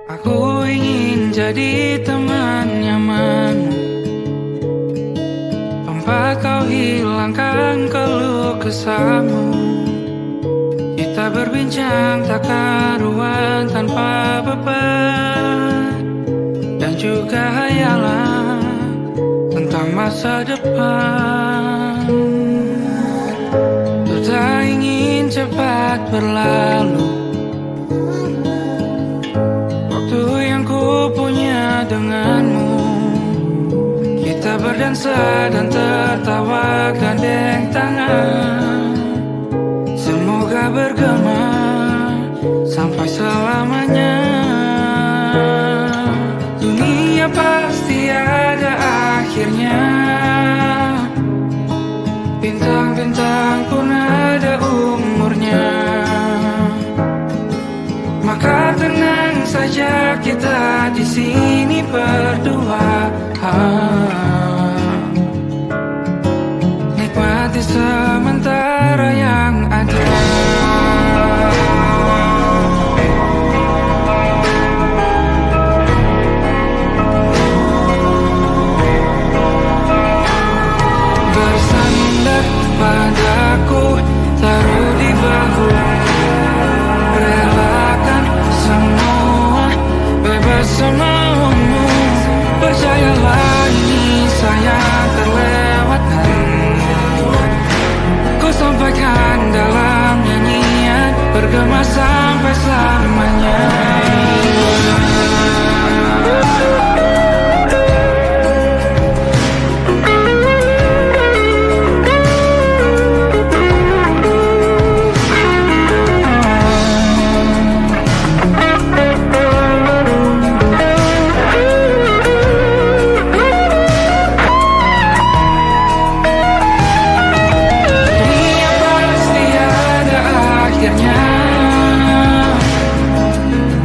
Aku ingin jadi teman nyaman, tempat kau hilangkan keluh kesahmu. Kita berbincang tak karuan tanpa beban, dan juga hayalan tentang masa depan. Ku tak ingin cepat berlalu waktu yang ku punya denganmu. Kita berdansa dan tertawa gandeng tangan, semoga bergema sampai selamanya. Dunia pasti ada akhirnya, bintang-bintang pun ada umurnya. Maka tenang saja kita di sini berdua, nikmati sementara yang ada. Bersandar padaku, taruh di bahu, relakan semua, bebas semaumu. Percayalah ini sayang terlewatkan, ku sampaikan dalam nyanyian, bergema sampai selamanya.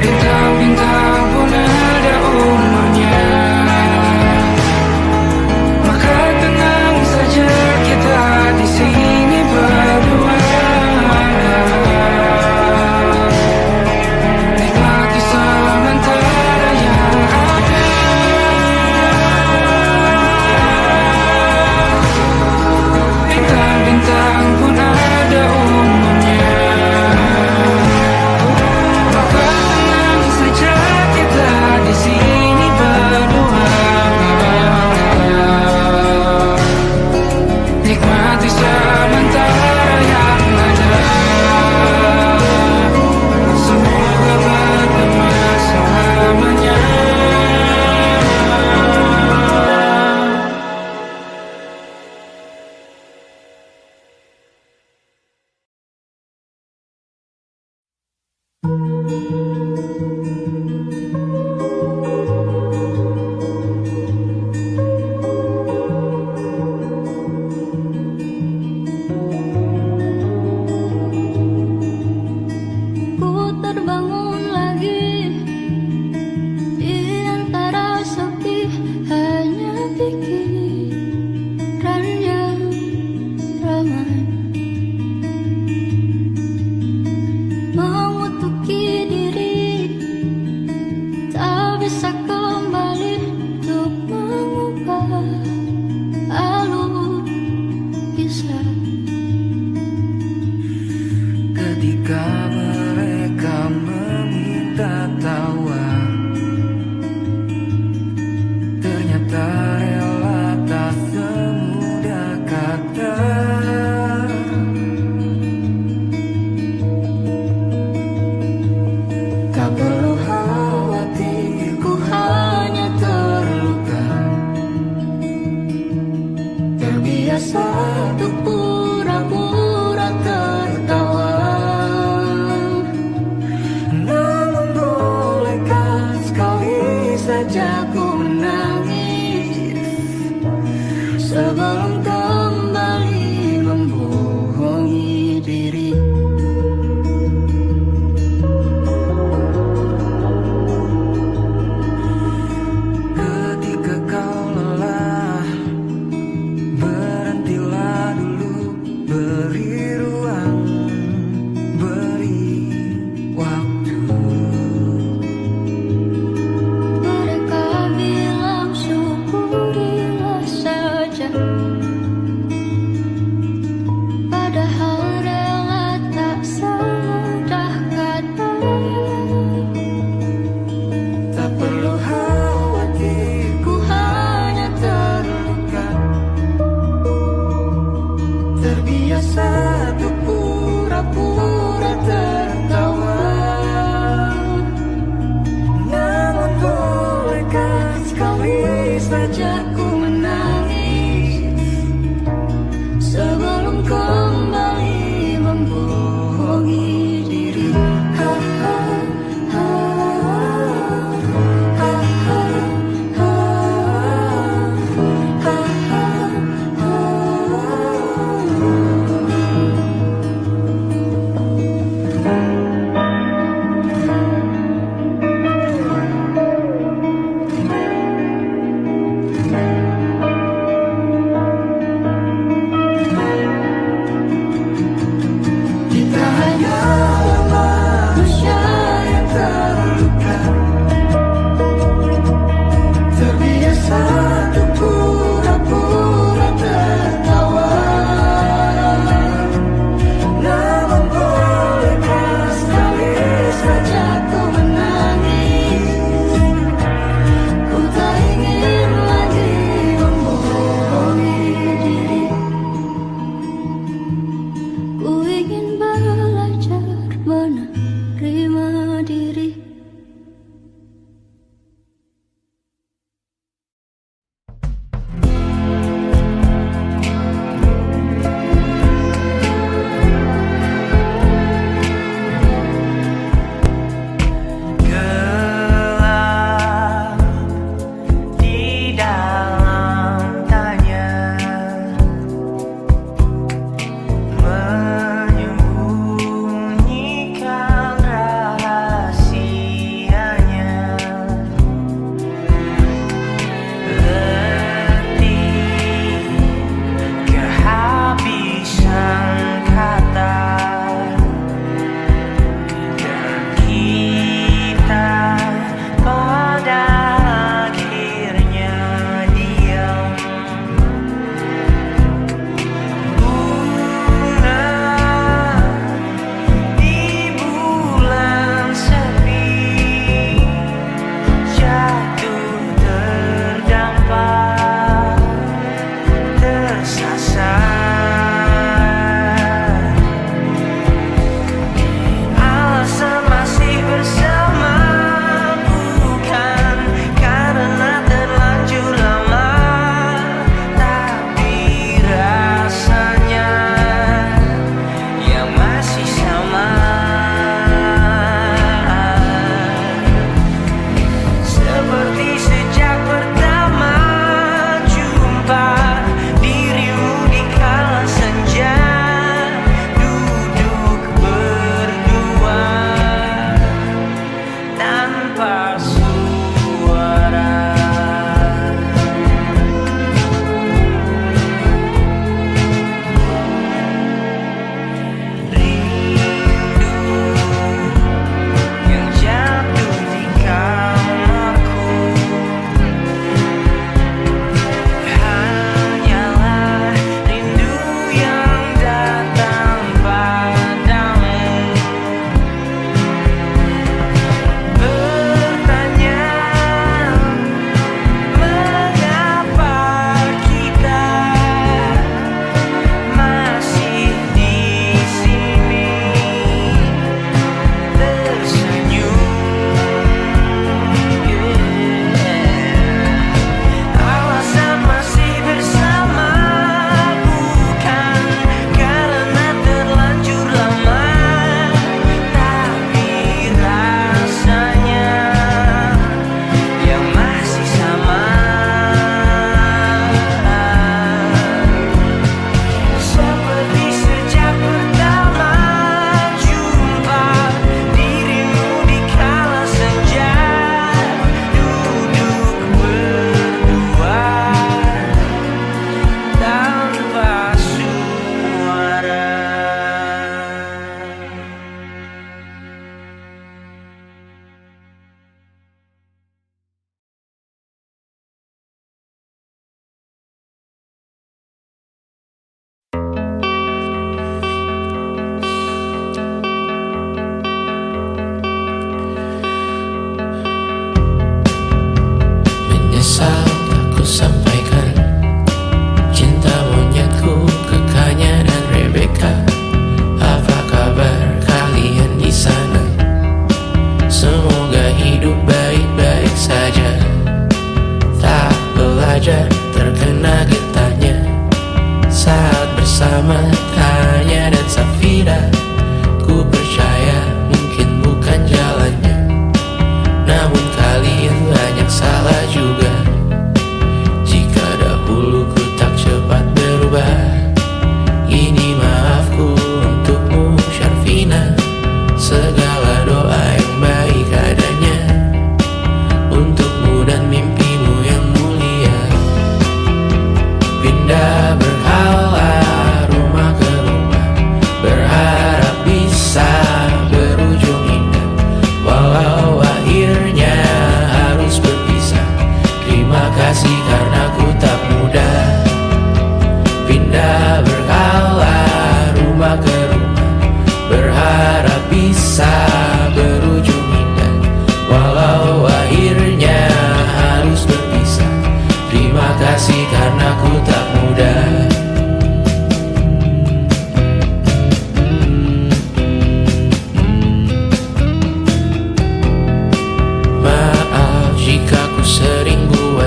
Bintang-bintang pun ada umurnya. Maka tenang saja kita di sini berdua, nikmati sementara yang ada. Bintang-bintang pun ada umurnya. Di sini berdua, nikmati sementara yang ada. Semoga bergema selamanya. Mengutuki diri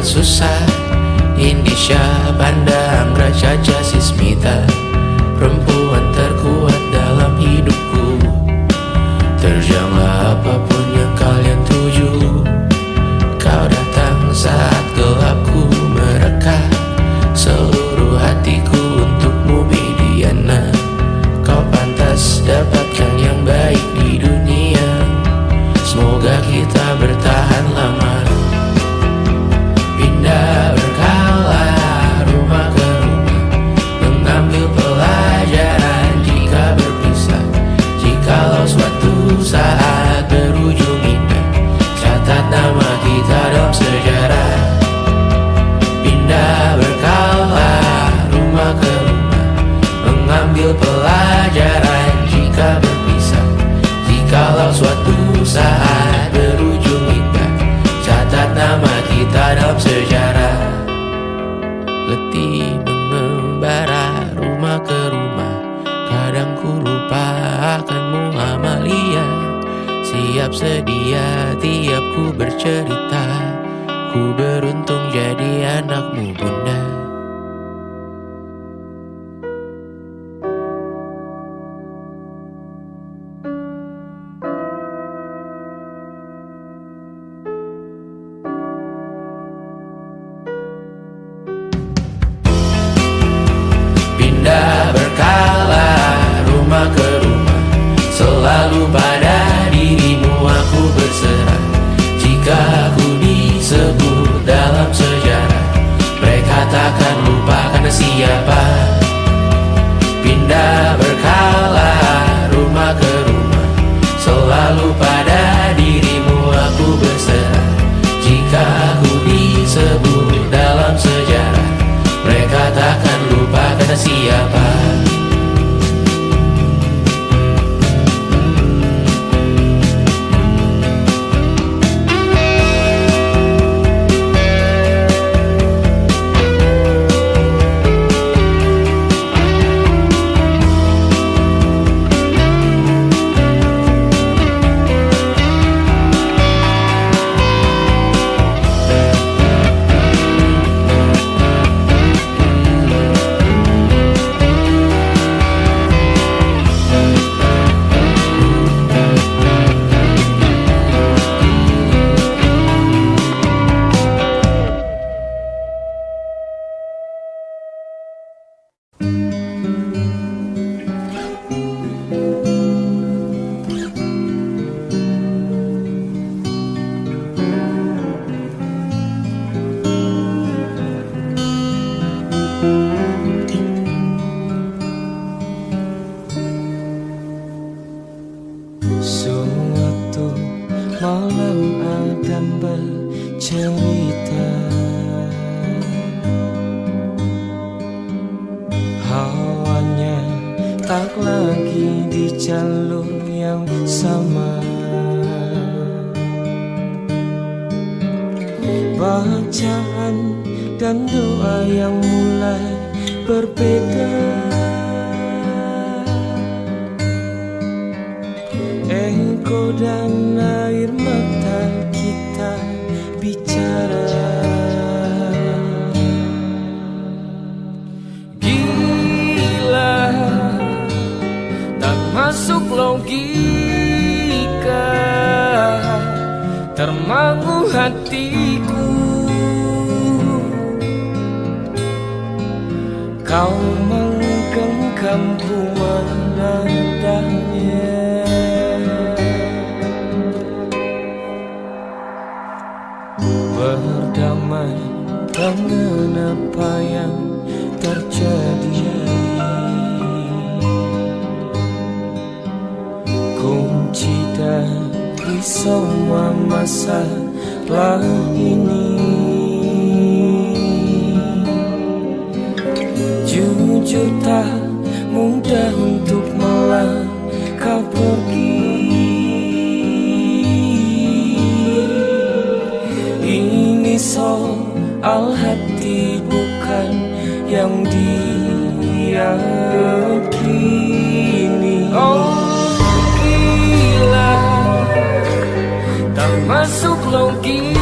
susah. Indonesia pandang Raja Sismita, perempuan terkuat dalam hidupku. Terjanglah apapun yang kalian tuju. Kau datang saat gelapku mereka, seluruh hatiku untukmu Mediana. Kau pantas dapatkan yang baik di dunia. Semoga kita bertahan lama. Pindah berkala rumah ke rumah, mengambil pelajaran jika berpisah. Jikalau suatu saat berujung indah, catat nama kita dalam sejarah. Pindah berkala rumah ke rumah, mengambil pelajaran jika berpisah. Jikalau suatu saat berujung indah, catat nama kita dalam sejarah. Letih mengembara rumah ke rumah, kadang ku lupa akanmu Amalia. Siap sedia tiap ku bercerita, ku beruntung jadi anakmu bunda. Pindah berkala rumah ke rumah, selalu pada dirimu aku berserah. Jika aku disebut dalam sejarah, mereka takkan lupa karena siapa. Pindah berkala rumah ke rumah, selalu pada dirimu aku berserah. Jika aku disebut dalam sejarah, mereka takkan lupa karena siapa. Suatu malam Adam bercerita, hawanya tak lagi di jalur yang sama. Bacaan dan doa yang mulai berbeda. Engkau dan air mata kita bicara. Gila, tak masuk logika, termangu hatiku. Kau menggenggamku menandanya. Berdamai dengan apa yang terjadi, kunci dari semua masalah ini. Jujur tak mudah untuk melangkah pergi. Ini soal hati bukan yang diyakini. Oh gila, tak masuk logika,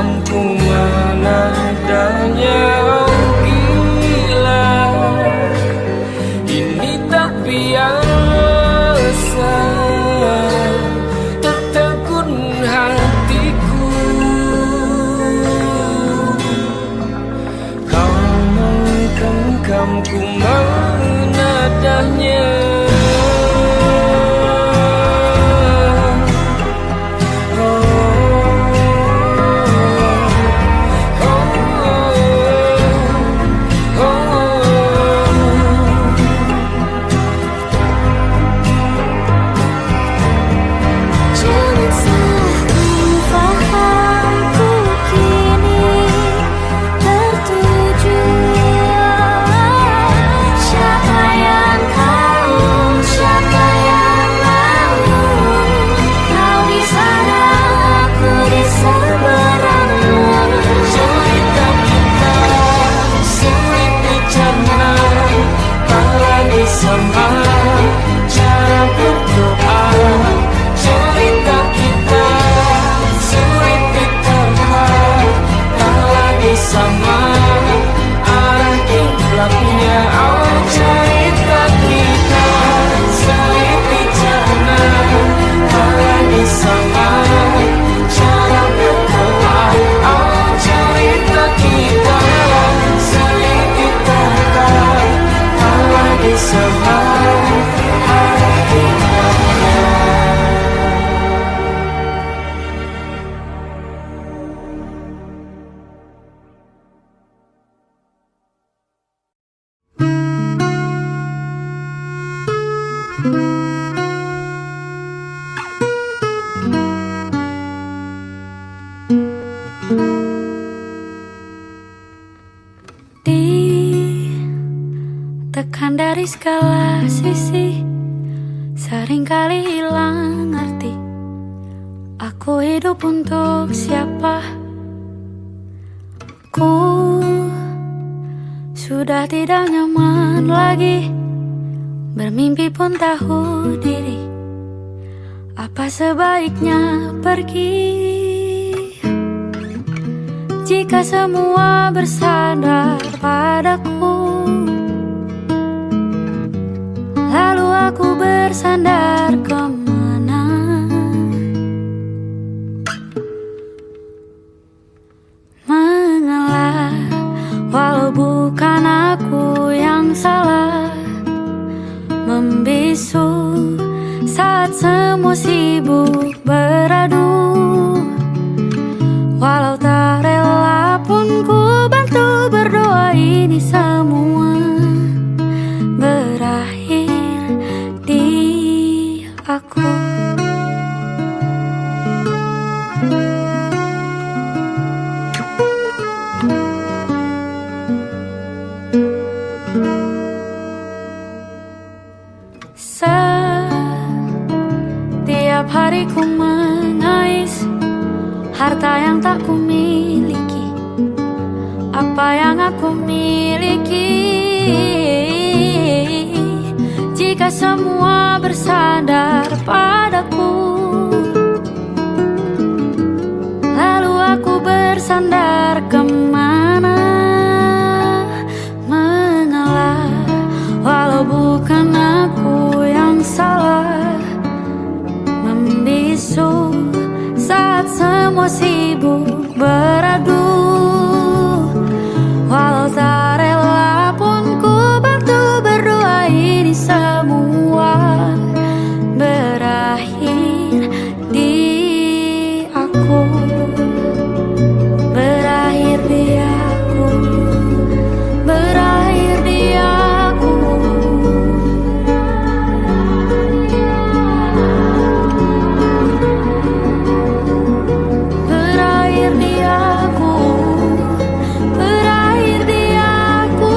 genggamku mana adanya. Oh gila, ini tak biasa, tertegun hatiku. Kau menggenggamku mana adanya. Ditekan dari segala sisi, seringkali hilang arti. Aku hidup untuk siapa? Ku sudah tidak nyaman lagi, bermimpi pun tahu diri. Apa sebaiknya pergi? Jika semua bersandar padaku, lalu aku bersandar kemana? Mengalah, walau bukan aku yang salah. Membisu saat semua sibuk beradu. Walau tak rela pun ku bantu berdoa ini semua berakhir di aku. Setiap hari ku mengais harta yang tak ku miliki. Apa yang aku miliki? Jika semua bersandar padaku, lalu aku bersandar kemana? Mengalah, walau bukan aku yang salah. Membisu saat semua sibuk beradu. Walau tak rela pun ku bantu berdoa ini semua berakhir di aku. Berakhir di aku. Berakhir di aku. Berakhir di aku. Berakhir di aku.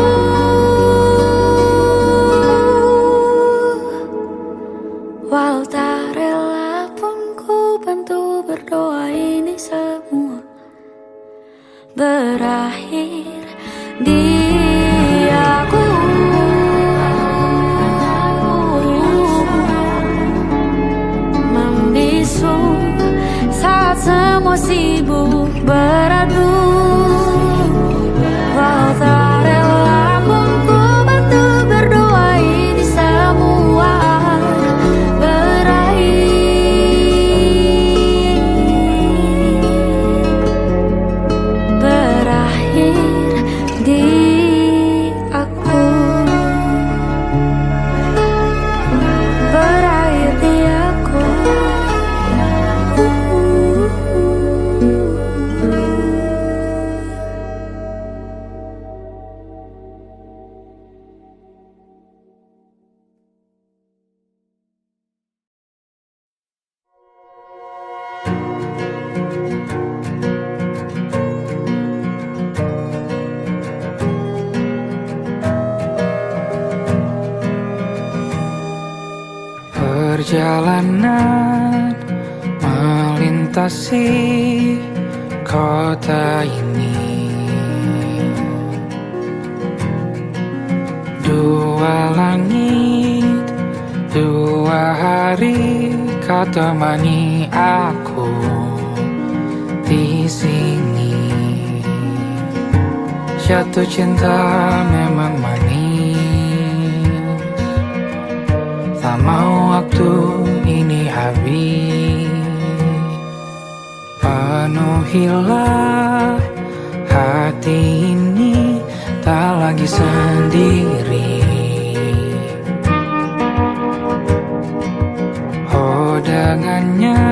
Walau tak rela pun ku bantu berdoa ini semua berakhir di aku. Membisu saat semua sibuk beradu. Perjalanan melintasi kota ini, dua langit, dua hari kau temani aku di sini. Jatuh cinta memang manis, tak mau waktu ini habis. Penuhilah hati ini, tak lagi sendiri. Oh dengannya,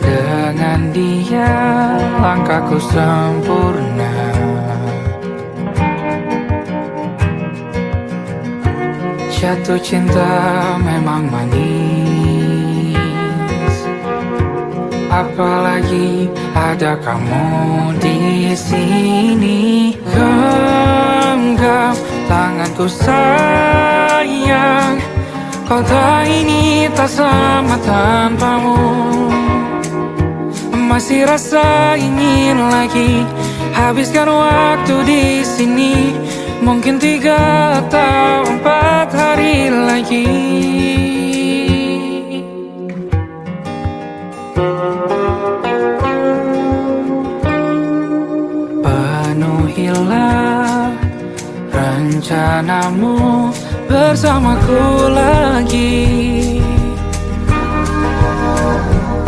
dengan dia langkahku sempurna. Jatuh cinta memang manis, apalagi ada kamu di sini. Genggam tanganku sayang, kota ini tak sama tanpamu. Masih rasa ingin lagi habiskan waktu di sini. Mungkin 3 atau 4 hari lagi. Penuhilah rencanamu bersamaku lagi.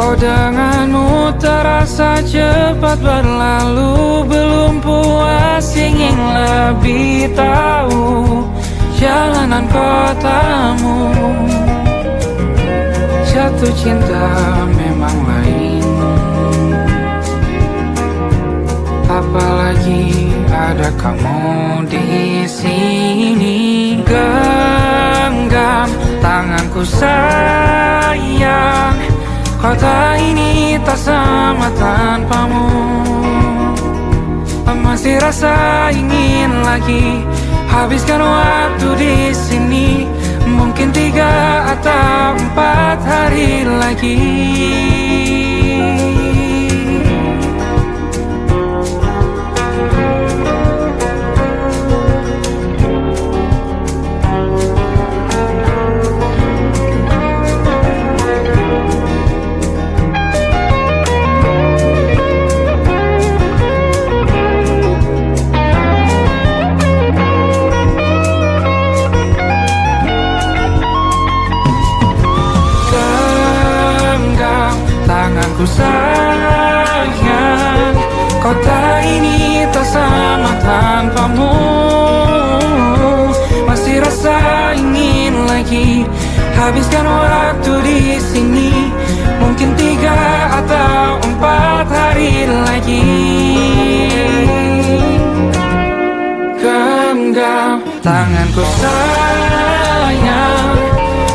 Oh denganmu terasa cepat berlalu, belum puas ingin lebih tahu jalanan kotamu. Jatuh cinta memang lain, apalagi ada kamu di sini. Genggam tanganku sayang, kota ini tak sama tanpamu. Masih rasa ingin lagi habiskan waktu di sini. Mungkin 3 atau 4 hari lagi. Tanganku sayang, kota ini tak sama tanpamu. Masih rasa ingin lagi habiskan waktu di sini. Mungkin 3 atau 4 hari lagi. Genggam tanganku sayang,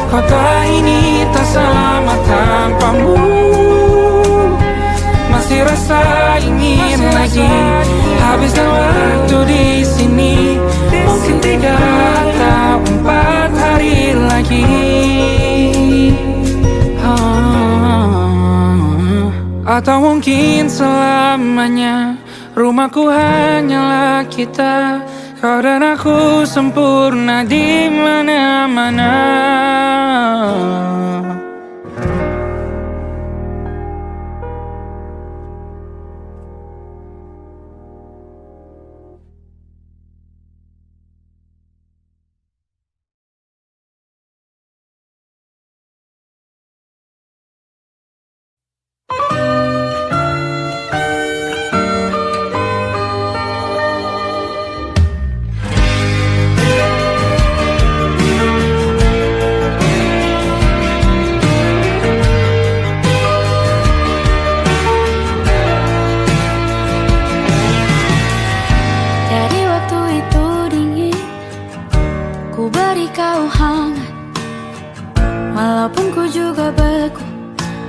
kota ini tak sama tanpamu. Masih rasa ingin lagi habiskan waktu di sini. Mungkin 3 atau 4 hari lagi. Atau mungkin selamanya. Rumahku hanyalah kita, kau dan aku sempurna di mana-mana.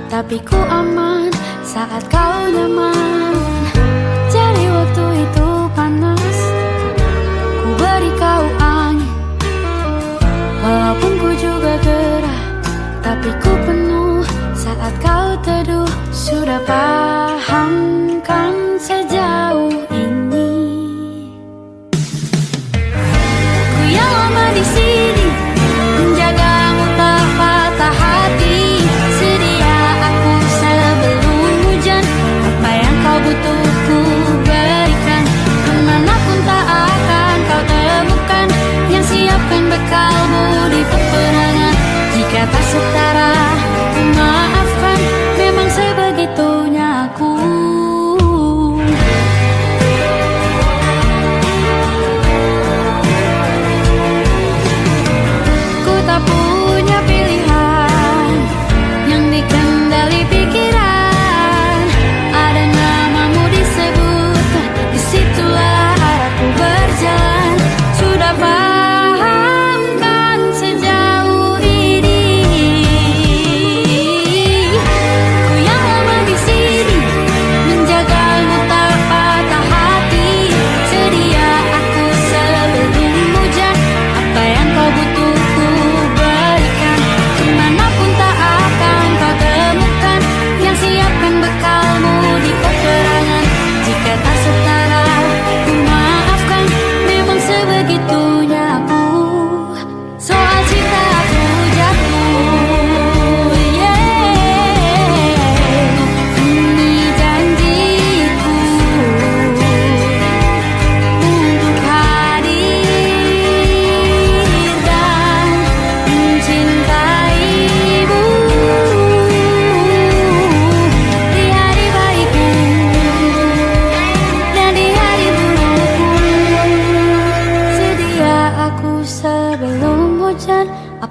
Tapi ku aman saat kau nyaman. Jadi waktu itu panas, ku beri kau angin. Walaupun ku juga gerah,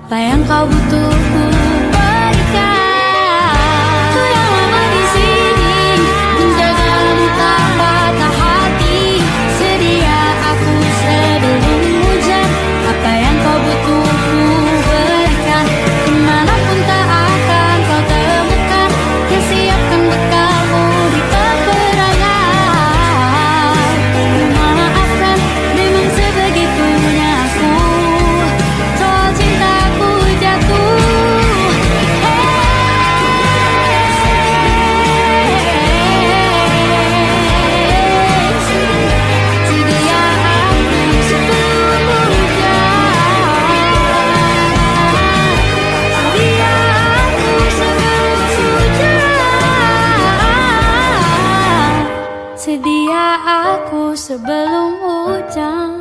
apa yang kau butuh ku berikan. Ku yang lama di sini menjagamu tak patah hati. Sedia aku sebelum hujan, apa yang kau butuh ku berikan. Kemanapun tak akan kau temukan, yang siapkan bekalmu di peperangan. Memaafkan memang sebegitunya aku, soal cintaku jatuh. Sedia aku sebelum hujan. Sedia aku sebelum hujan. Sedia aku sebelum hujan.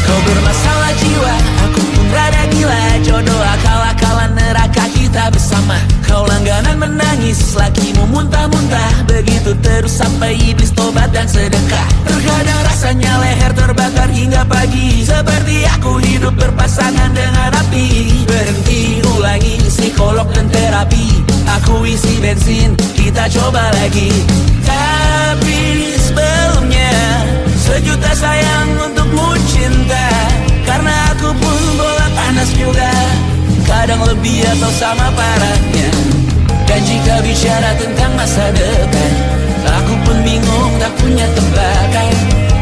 Kau bermasalah jiwa, aku pun rada gila. Jodoh akal-akalan neraka kita bersama. Kau langganan menangis, lakimu muntah-muntah. Begitu terus sampai iblis tobat dan sedekah. Terkadang rasanya leher terbakar hingga pagi. Seperti aku hidup berpasangan dengan api. Berhenti ulangi psikolog dan terapi. Aku isi bensin, kita coba lagi. Tapi sebelumnya sejuta sayang untukmu cinta. Karena aku pun bola panas juga, kadang lebih atau sama parahnya. Dan jika bicara tentang masa depan, aku pun bingung tak punya tebakan.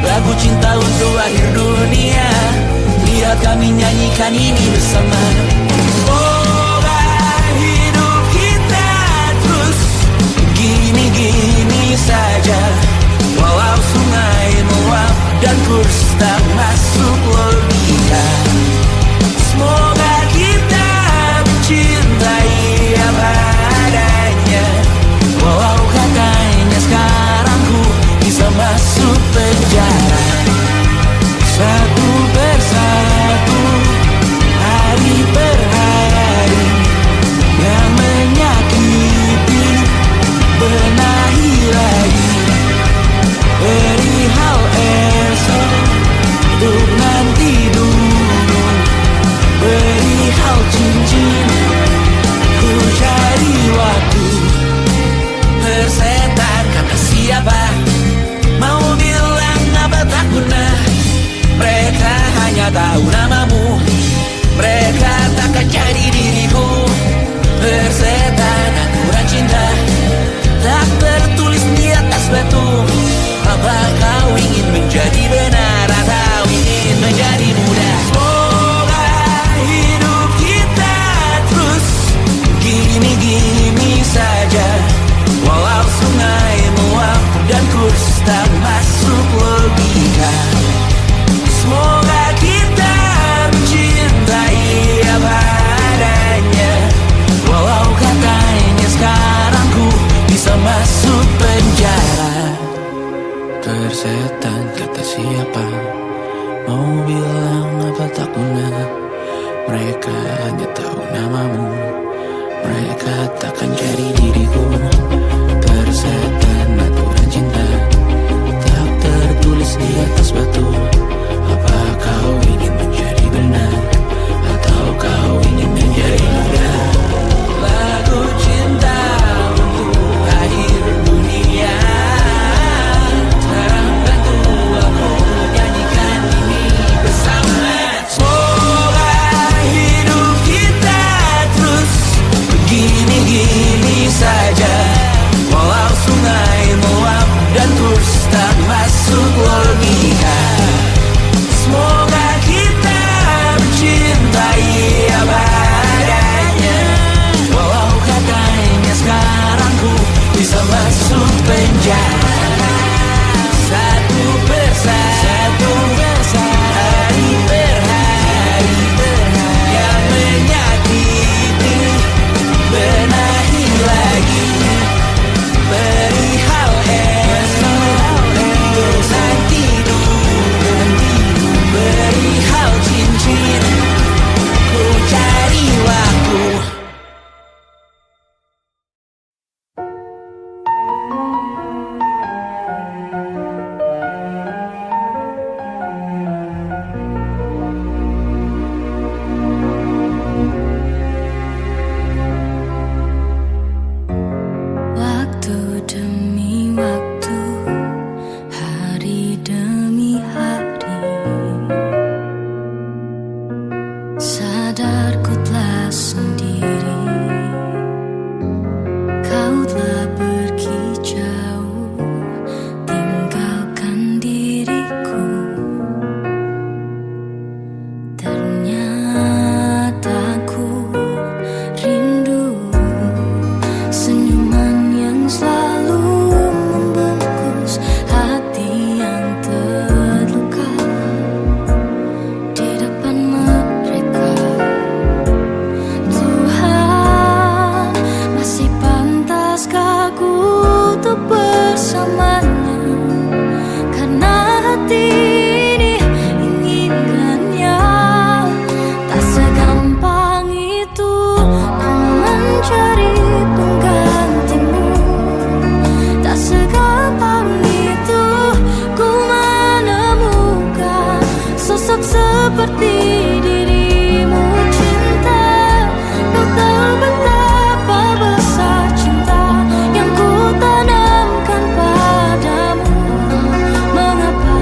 Lagu cinta untuk akhir dunia, lihat kami nyanyikan ini bersama. Semoga hidup kita terus gini-gini saja. Walau sungai meluap dan kurs tak masuk logika. Semoga kita mencintai apa adanya. Walau katanya sekarang ku bisa masuk penjara. Satu persatu, hari per hari, yang menyakiti benahi lagi. Perihal esok, untuk nanti dulu. Perihal cincin, ku cari waktu. Persetan kata siapa, mau bilang apa tak guna. Mereka hanya tahu namamu, mereka takkan jadi diriku. Persetan aturan cinta, tak tertulis di atas batu. Apa kau ingin menjadi benar atau ingin menjadi muda? Semoga hidup kita terus gini-gini saja. Walau sungai meluap dan kurs tak masuk logika. Semoga kita mencintai apa adanya. Walau katanya sekarang ku bisa masuk penjara. Persetan kata siapa, mau bilang apa tak guna. Mereka hanya tahu namamu, mereka takkan jadi diriku. Persetan aturan cinta, tak tertulis di atas batu. Apa kau ingin menjadi benar atau kau ingin menjadi muda? Lagu cinta untuk akhir dunia, sekarang bantu aku nyanyikan ini bersama. Semoga hidup kita terus begini-gini saja. Walau sungai meluap dan kurs tak masuk logika. Semoga kita mencintai apa adanya. Walau katanya sekarang ku bisa masuk penjara. Satu persatu, hari per hari, yang menyakiti hari demi hari, sadarku telah sendiri. Kau telah pergi jauh, tinggalkan diriku. Ternyata ku rindu senyuman yang selalu membungkus hati yang terluka di depan mereka. Tuhan, masih pantaskah ku untuk bersamanya? Karena hati ini inginkannya. Tak segampang itu ku mencari penggantimu. Tak segampang itu ku menemukan sosok seperti dirimu. Cinta, kau tahu betapa besar cinta yang ku tanamkan padamu. Mengapa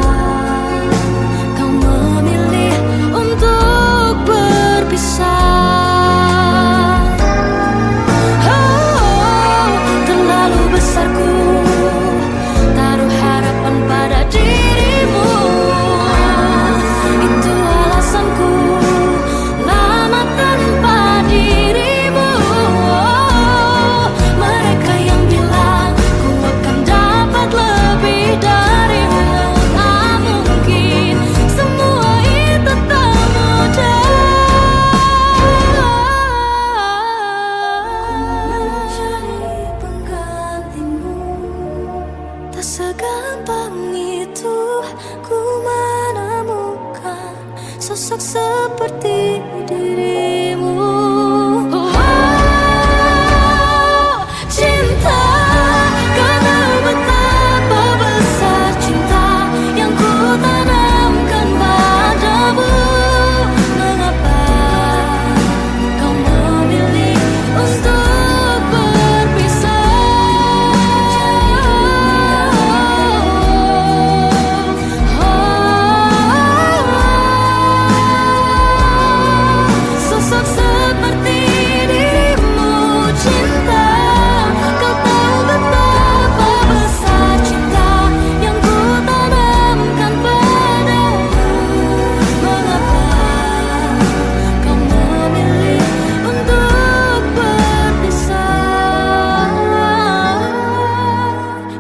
kau memilih untuk berpisah? Oh, terlalu besar ku taruh harapan pada dirimu. Itu alasanku lama tanpa dirimu. Mereka yang bilang ku akan dapat lebih darimu, tak mungkin, semua itu tak mudah. Mencari penggantimu, tak segampang itu ku menemukan sosok seperti dirimu. Oh, cinta, kau tahu betapa besar cinta yang ku tanamkan padamu. Mengapa kau memilih untuk berpisah? Sosok seperti dirimu. Cinta, kau tahu betapa besar cinta yang ku tanamkan padamu. Mengapa kau memilih untuk berpisah?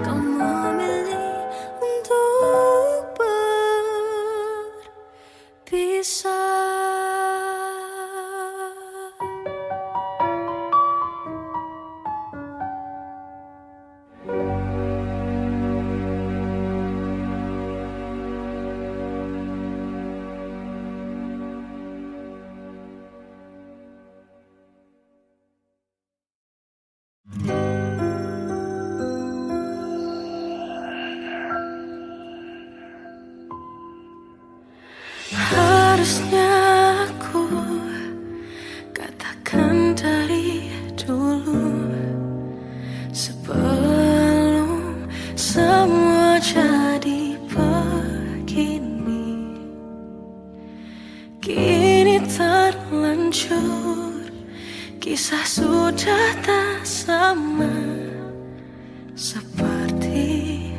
Kau memilih untuk berpisah. Harusnya aku katakan dari dulu, sebelum semua jadi begini. Kini terlanjur, kisah sudah tak sama seperti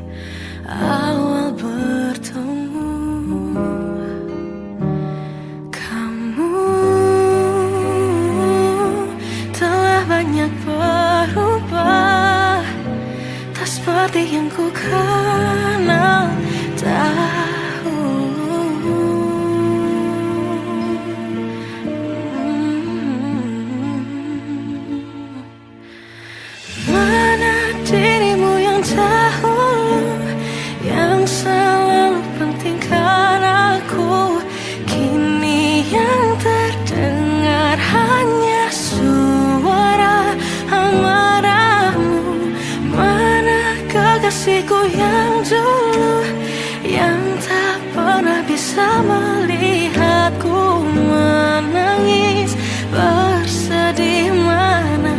awal bertemu. Kamu telah banyak berubah, tak seperti yang ku kenal dahulu. Mana dirimu yang dahulu, yang selalu pentingkan aku? Kini yang terdengar hanya suara amarahmu. Mana kekasihku yang dulu, yang tak pernah bisa melihatku menangis bersedih? Mana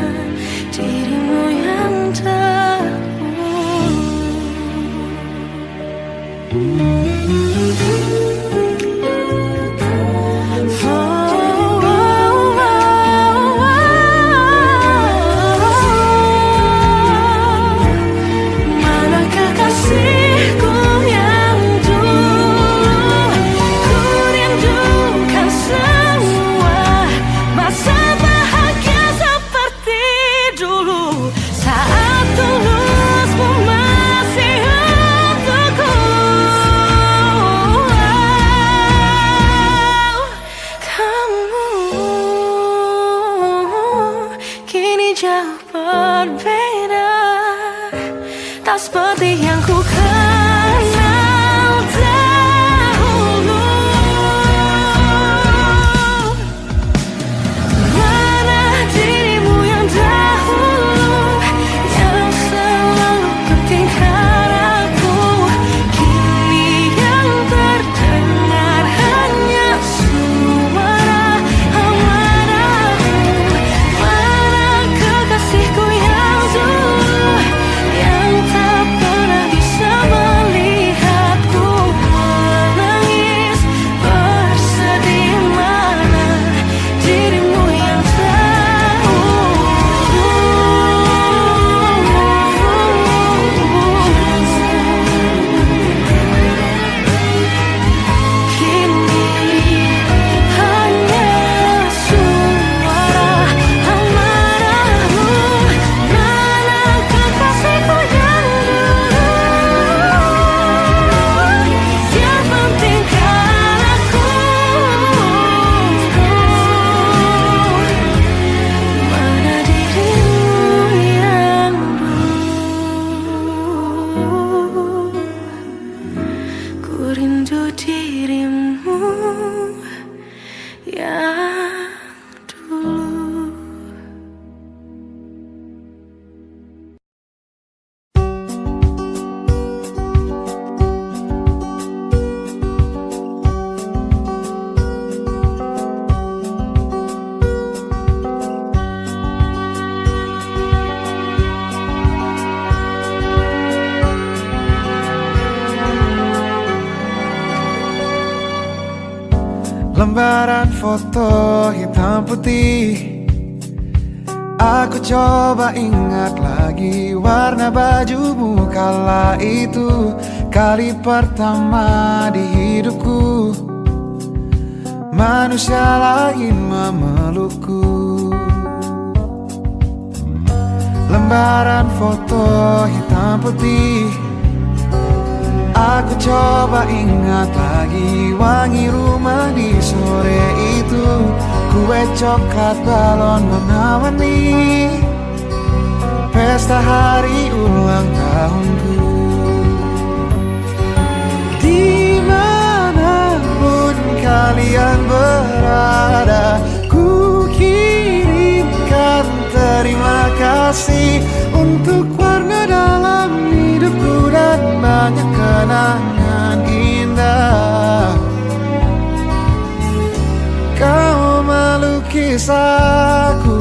dirimu yang dahulu? Tak seperti yang ku kenal dahulu. Mana dirimu yang dahulu, yang selalu pentingkan aku. Kini yang terdengar hanya suara amarahmu. Mana kekasihku yang dulu, yang tak pernah bisa melihatku menangis bersedih. Mana dirimu yang tahu. Kini hanya suara amarahmu. Mana kekasihku yang dulu, yang pentingkan aku. Mana dirimu yang dulu, ku rindu dirimu yang dulu. Lembaran foto hitam putih, aku coba ingat lagi warna bajumu kala itu. Kali pertama di hidupku manusia lain memelukku. Lembaran foto hitam putih, aku coba ingat lagi wangi rumah di sore itu. Kue coklat, balon warna-warni, pesta hari ulang tahunku. Dimanapun kalian berada, ku kirimkan terima kasih untuk warna dalam hidupku dan banyak kenangan indah. Kau melukis aku,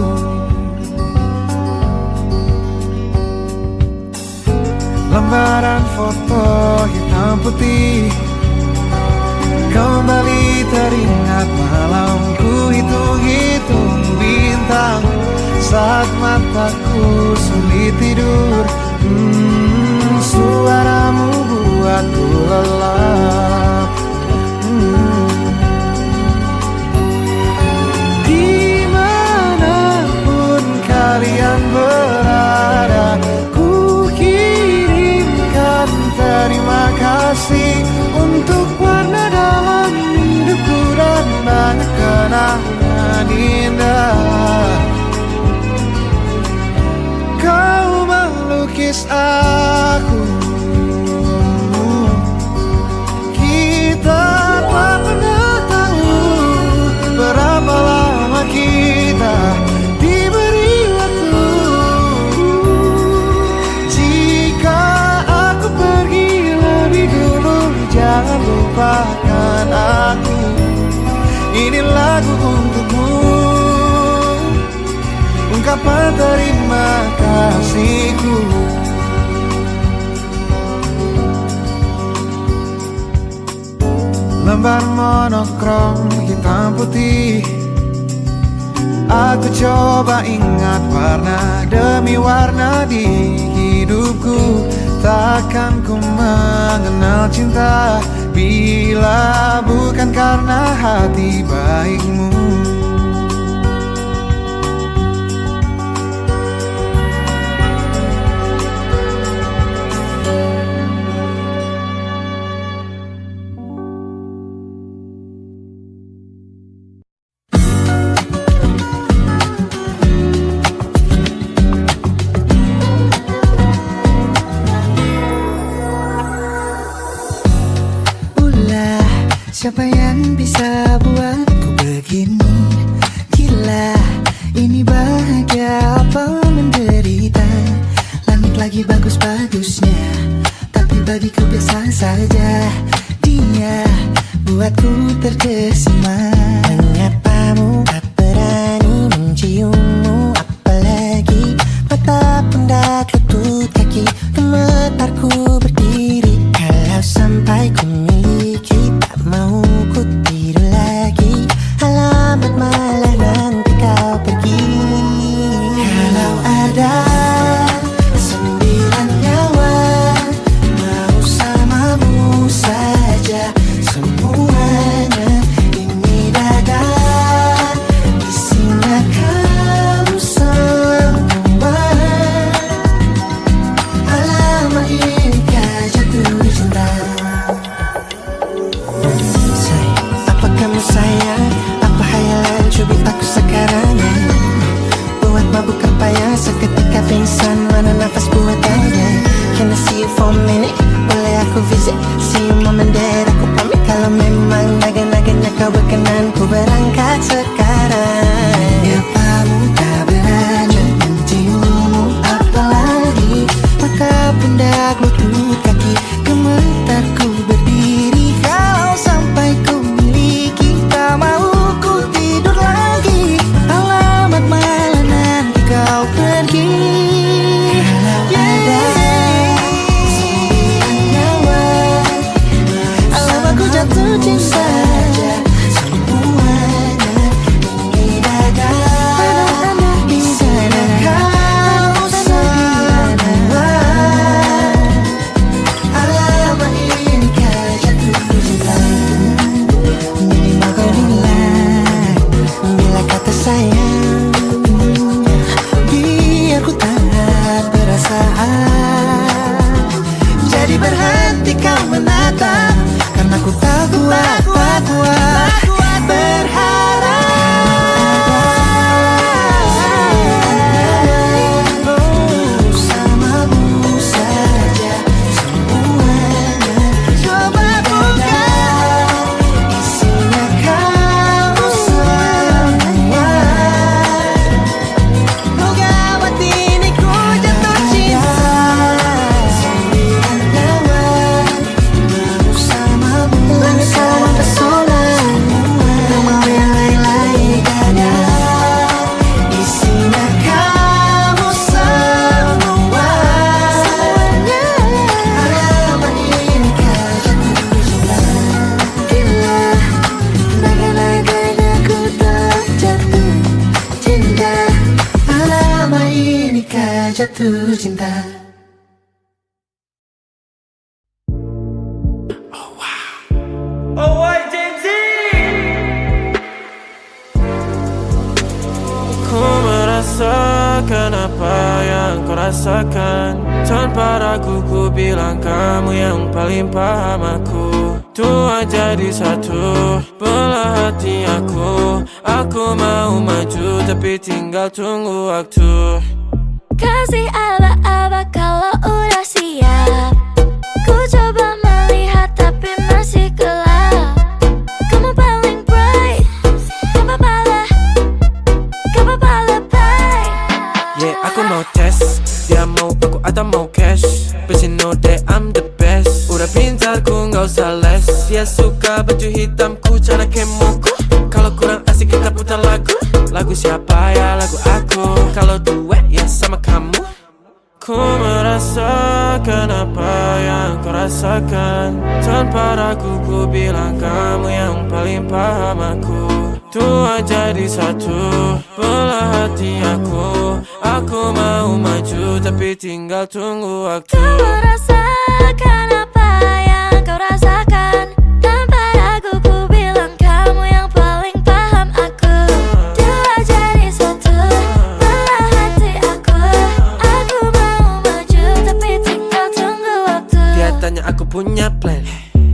lembaran foto hitam putih. Kembali teringat malamku hitung-hitung bintang saat mataku sulit tidur. Suaramu buatku lelap. Dimanapun kalian berada, ku kirimkan terima kasih untuk warna dalam hidupku dan banyak kenangan indah. Kau melukis aku, kita tak pernah tahu berapa lama kita diberi waktu. Jika aku pergi lebih dulu, jangan lupakan aku. Ini lagu untukmu, ungkapan terima kasihku. lembar monokrom hitam putih. Aku coba ingat warna demi warna di hidupku. Takkan ku mengenal cinta bila bukan karena hati baikmu. Siapa yang bisa buatku begini? Gila, ini bahagia apa menderita? Langit lagi bagus-bagusnya, tapi bagiku biasa saja. Dia buatku terkesima. Menyapamu, tak berani menciummu, apalagi mata pundak lutut kaki. Gemetarku berdiri kalau sampai ku miliki. Mau ku tidur lagi, alamat malah nanti kau pergi. Kalau ada 9 nyawa, mau samamu saja semuanya. Ini dada, isinya kamu semua. Alamat ini kau jatuh cinta. Kamu sayang, apa hayalan cubit aku sekarang ya? Buat mabuk apa ya, seketika pingsan, mana nafas buatannya? Can I see you for a minute? Boleh aku visit? See you mom and dad, aku pamit. Kalau memang naga-naganya kau berkenan, ku berangkat sekarang. Apamu tak berani menciummu, apalagi maka pundak lutut kaki. Gemetarku berdiri kalau sampai ku mau ku tidur lagi, alamat malah nanti kau pergi. Kalau ada 9 nyawa, alamat ku jatuh cinta. Semuanya ini dada, di sana kau semua. Alamat ini kau jatuh cinta. Bila kata sayang, biar ku tak perasaan. Jadi berhenti kau menatap, karena ku tak kuat berharap. Samamu saja semuanya. Coba buka, isinya kamu semua. Oh gawat ini ku jatuh cinta. 9 nyawa, mau samamu, sama pesona. Tak mau yang lain-lain ada. Isinya kamu semua. Alamat ini kau jatuh cinta. Gila, naga-naganya ku tak jatuh cinta. Alamat ini kau jatuh cinta. Ku merasakan apa yang kau rasakan. Tanpa ragu ku bilang kamu yang paling paham aku. Tua jadi satu, belah hati aku. Aku mau maju tapi tinggal tunggu waktu. Kasih aba-aba kalau udah siap. Ku coba melihat tapi masih gelap. Kamu paling bright, gak apa-apa lebay. Yeah, aku mau tes, dia mau aku atau mau cash. But you know that I'm the best. Udah pintar ku gak usah les. Dia suka baju hitamku, cara kemoku. Kalau kurang asik kita putar lagu. Lagu siapa ya? Lagu aku. Kalau duet ya sama kamu. Aku merasakan apa yang kau rasakan. Tanpa ragu ku bilang kamu yang paling paham aku. Tua jadi satu, belah hati aku. Aku mau maju tapi tinggal tunggu waktu. Kau merasakan apa yang kau rasakan. Tanpa ragu ku bilang kamu yang paling paham aku. Dua jadi satu, belah hati aku. Aku mau maju tapi tinggal tunggu waktu. Dia tanya aku punya plan.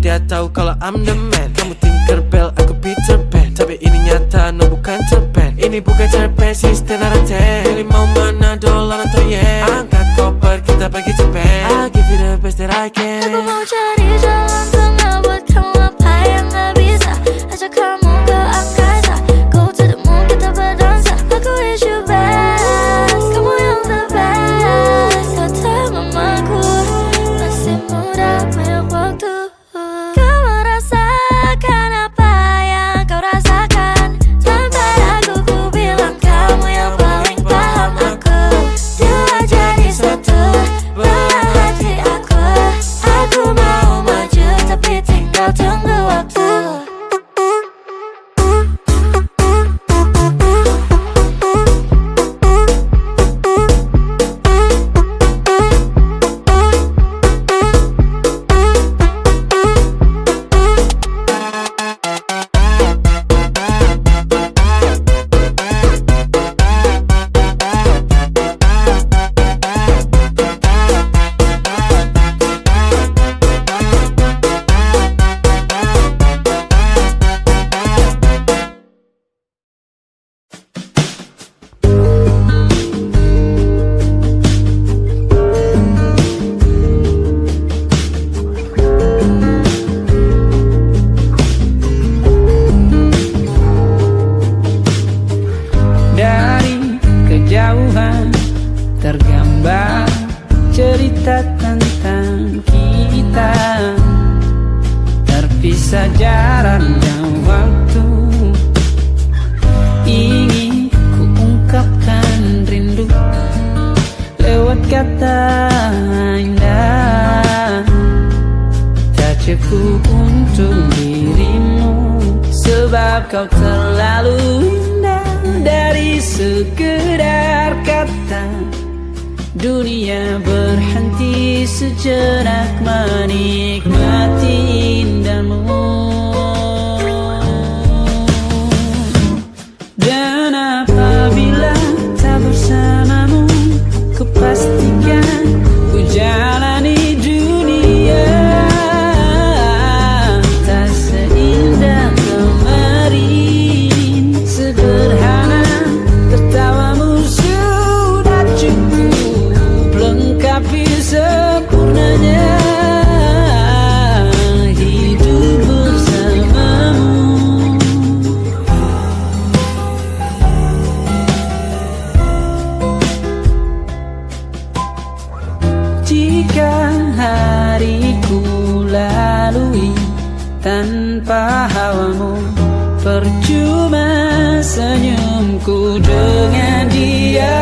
Dia tahu kalau I'm the man. Kamu Tinkerbell, aku Peter Pan. Tapi ini nyata, no bukan cerpen. Ini bukan cerpen, sistem narate. Pilih mau mana, dolar atau yen. Angkat koper, kita pergi Japan. I'll give you the best that I can. Aku mau cari jalan tengah buat kamu apa yang gak bisa. Ajak kamu ke angkasa, go to the moon, kita berdansa. Aku wish you best, kamu yang the best. Kata mamaku, masih muda banyak waktu. Kau merasakan apa yang kau rasakan. Tanpa ragu ku bilang kamu yang paling paham aku. Dua jadi satu, belah hati aku. Aku mau maju tapi tinggal tunggu waktu. Dari kejauhan tergambar cerita tentang kita. Terpisah jarak dan waktu. Ingin ku ungkapkan rindu lewat kata indah. Tak cukup untuk dirimu, sebab kau terlalu indah. Dari sekedar kata, dunia berhenti sejenak menikmati indahmu. Dan apabila tak bersamamu, ku pastikan ku jalani dunia tak seindah kemarin. Sederhana, tertawamu sudah cukup lengkapi sempurnanya hidup bersamamu. Jika hariku lalui tanpa hawamu, percuma senyumku dengan dia.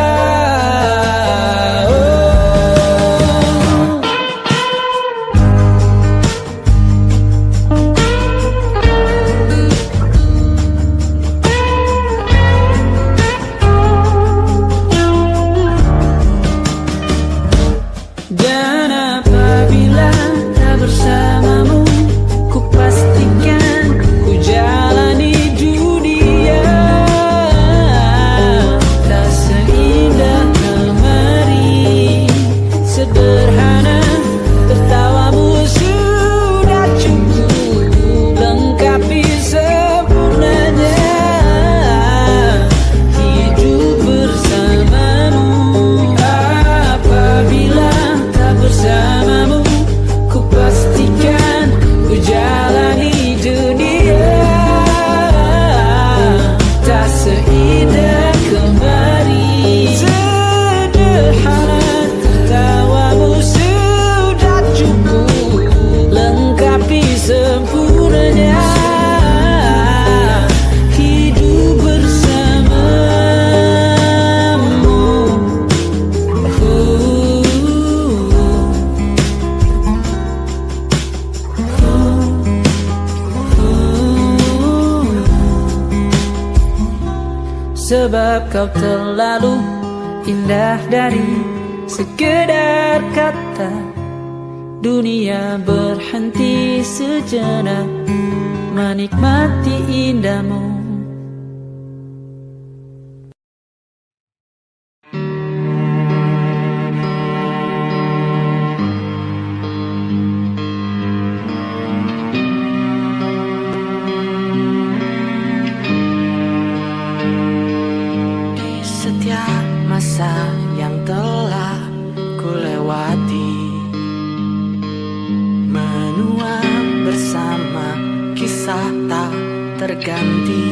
Dan apabila tak bersamamu, ku pastikan ku jalani dunia tak seindah kemarin. Sederhana, tertawamu sudah cukup lengkapi sempurnanya hidup bersamamu. Apabila tak bersamamu, ku pastikan ku jalani dunia tak seindah kemarin. Sederhana, tertawamu sudah cukup lengkapi sempurnanya hidup bersamamu. sebab kau terlalu indah dari sekedar kata. Dunia berhenti sejenak menikmati indahmu. Masa yang telah kulewati, menua bersama kisah tak terganti.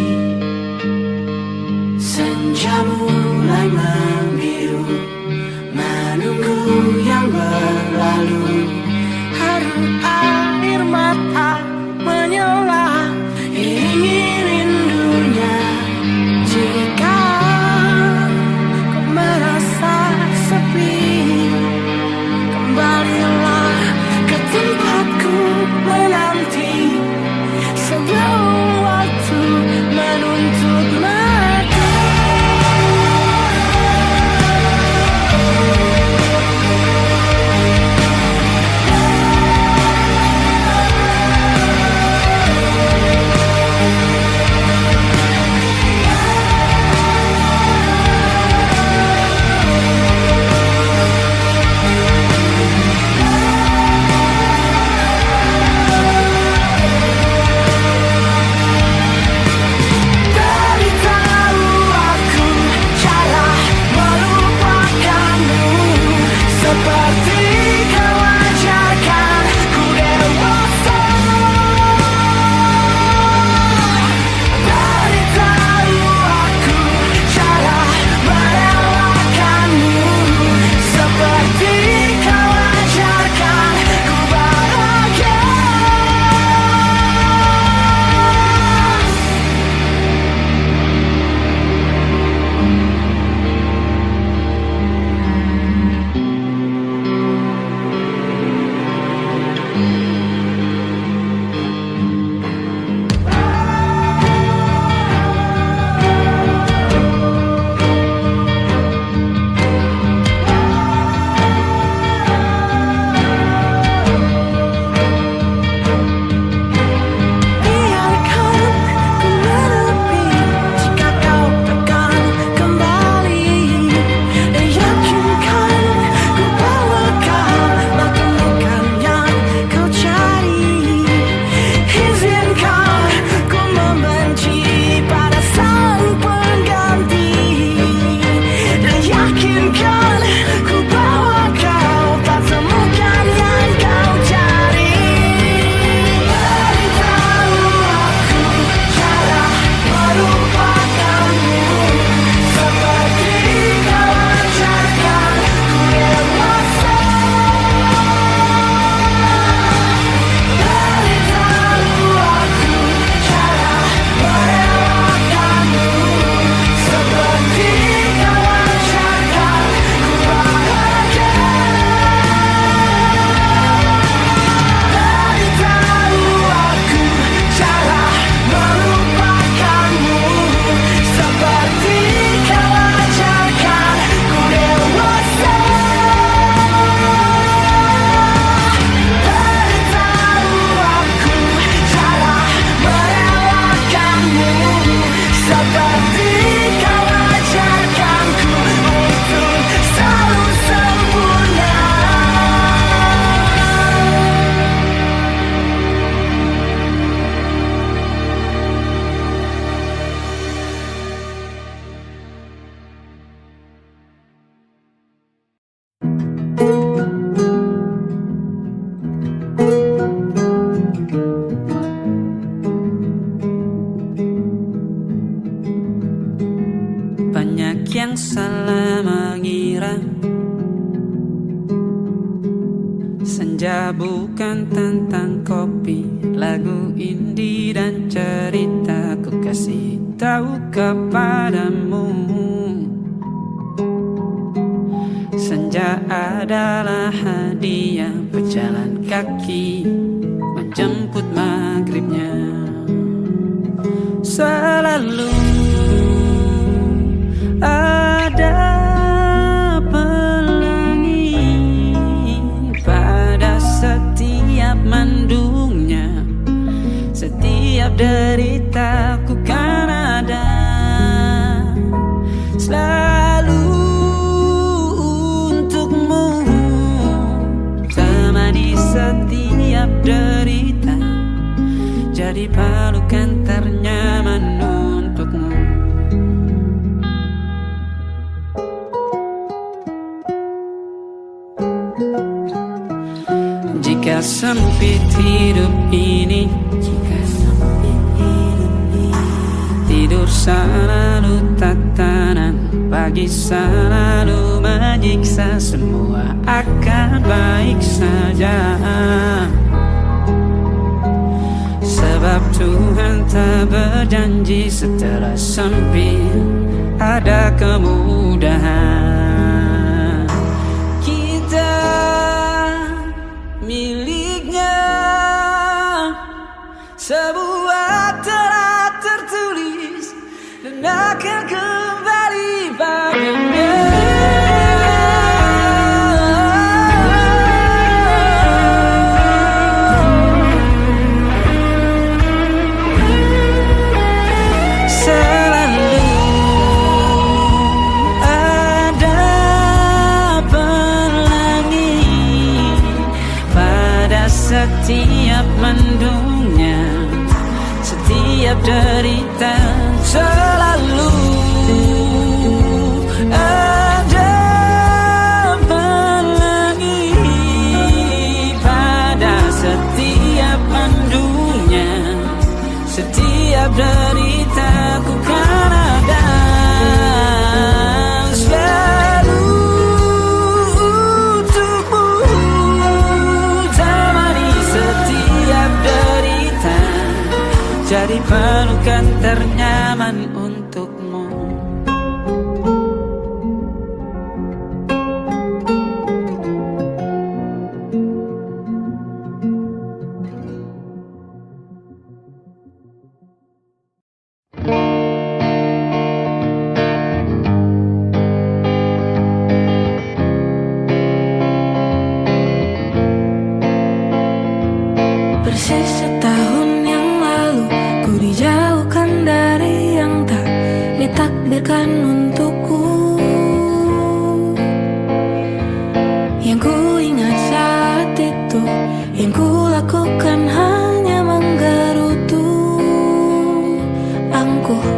Senja mulai membiru, menunggu yang berlalu. Haru air mata menyela, iringi rindunya. Jika merasa sepi, kembalilah ke tempatku menanti sebelum waktu menuntut mati. yang salah mengira senja bukan tentang kopi, lagu indie dan cerita. Ku kasih tahu kepadamu, senja adalah hadiah pejalan kaki menjemput maghribnya. Selalu setiap derita ku kan ada selalu untukmu, temani setiap derita, jadi pelukan ternyaman untukmu. Jika sempit hidup ini, tidur selalu tatanan, pagi selalu menyiksa, semua akan baik saja. Sebab Tuhan tak berjanji setelah sempit ada kemudahan. Kita miliknya, sebuah telah tertulis dan akan kembali padanya. Selalu ada pelangi pada setiap mendungnya, setiap derita. Selalu ada pelangi pada setiap mendungnya, setiap derita ku kan ada selalu untukmu, temani setiap derita, jadi pelukan ternyaman untukmu. Persis setahun yang lalu ku dijauhkan dari yang tak ditakdirkan untukku. Yang ku ingat saat itu, yang ku lakukan hanya menggerutu angkuh.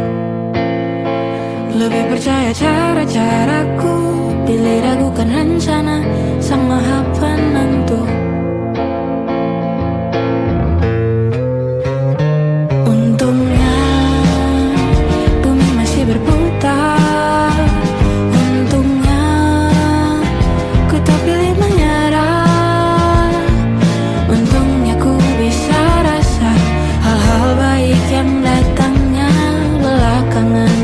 Lebih percaya cara-caraku, pilih ragukan rencana Sang Maha Penentu. Untungnya bumi masih berputar, untungnya ku tak pilih menyerah, untungnya ku bisa rasa hal-hal baik yang datangnya belakangan.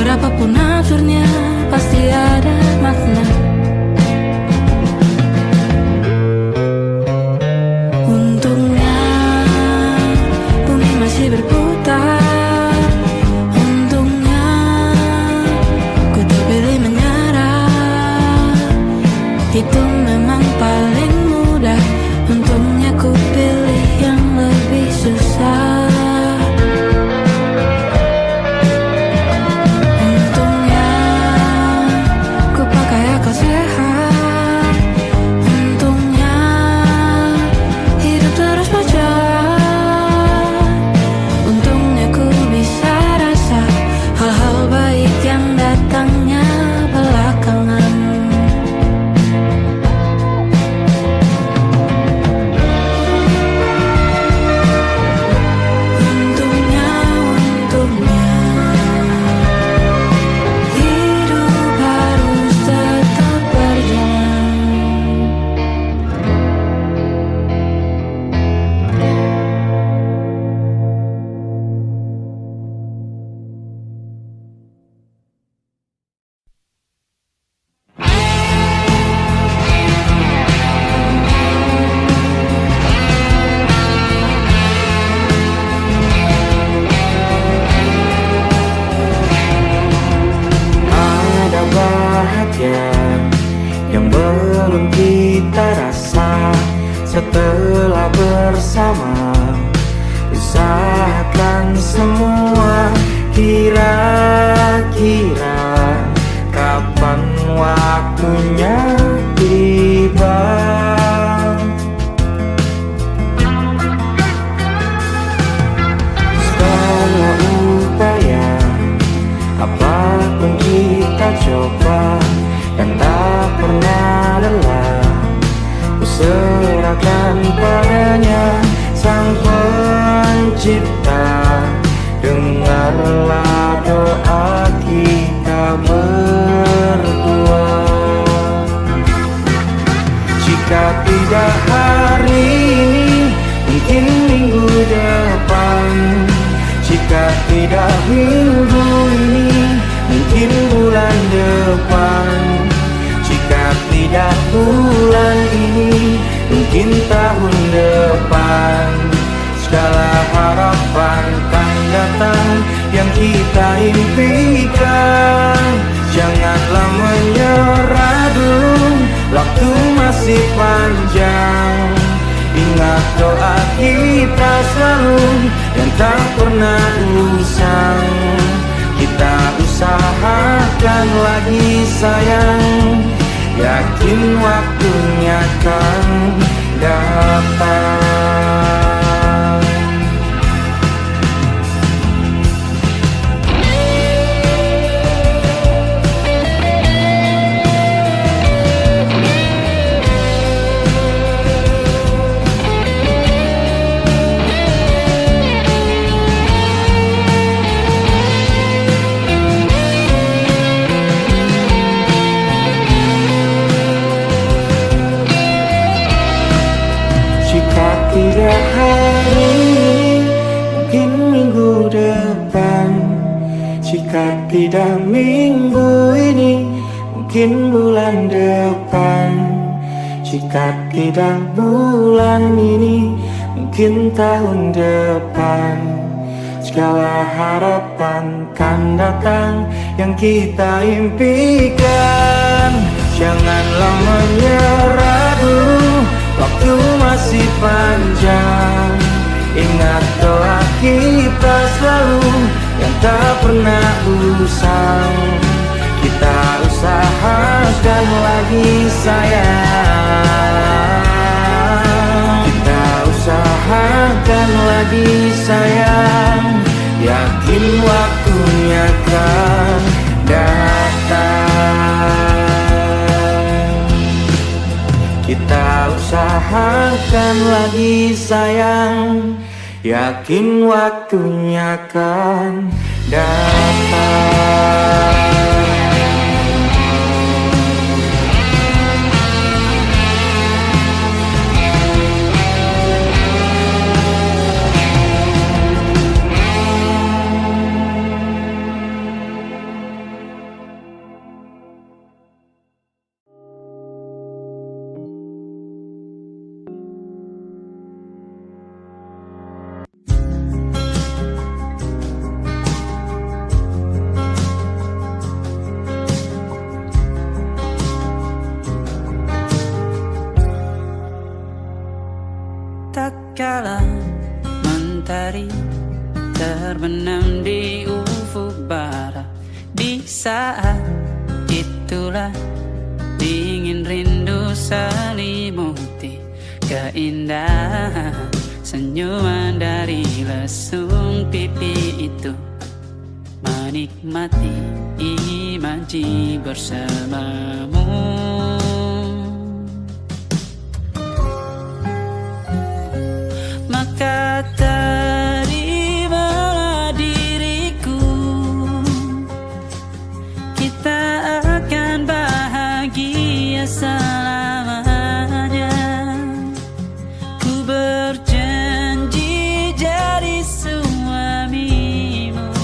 Apapun akhirnya pasti ada makna. Untungnya bumi masih berputar, untungnya ku terpilih menyerah. Itu memang paling mudah, untungnya ku pilih yang lebih susah. dan tak pernah lelah. Ku serahkan padanya Sang Pencipta. Dengarlah doa kita berdua. Jika tidak hari ini, mungkin minggu depan. Jika tidak minggu ini, mungkin bulan depan. Jika tidak bulan ini, mungkin tahun depan. Segala harapan kan datang yang kita impikan. Janganlah menyerah dulu, waktu masih panjang. Ingat doa kita selalu yang tak pernah usang. Kita usahakan lagi sayang, yakin waktunya kan datang. Tidak hari ini, mungkin minggu depan. Jika tidak minggu ini, mungkin bulan depan. Jika tidak bulan ini, mungkin tahun depan. Segala harapan kan datang yang kita impikan. Janganlah menyerah dulu, waktu masih panjang. Ingat doa kita selalu yang tak pernah usang. Kita usahakan lagi sayang. Kita usahakan lagi sayang, yakin waktunya kan datang. Kita usahakan lagi sayang, yakin waktunya kan datang. Kala mentari terbenam di ufuk barat, di saat itulah dingin rindu selimuti keindahan senyuman dari lesung pipi itu. Menikmati imaji bersamamu. Maka terimalah diriku, kita akan bahagia selamanya. Ku berjanji jadi suamimu,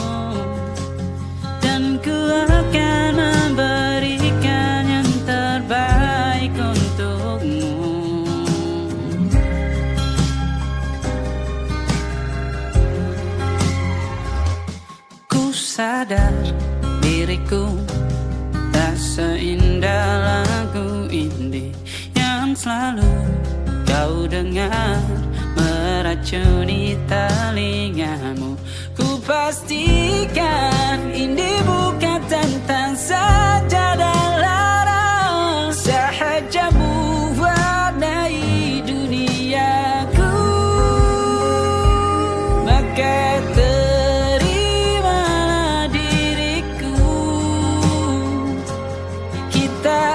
dan ku akan memberikan yang terbaik untukmu. Sadar diriku tak seindah lagu indie yang selalu kau dengar meracuni telingamu. Ku pastikan indie bukan tentang saja dan larang, sahaja mewarnai duniaku. Maka kita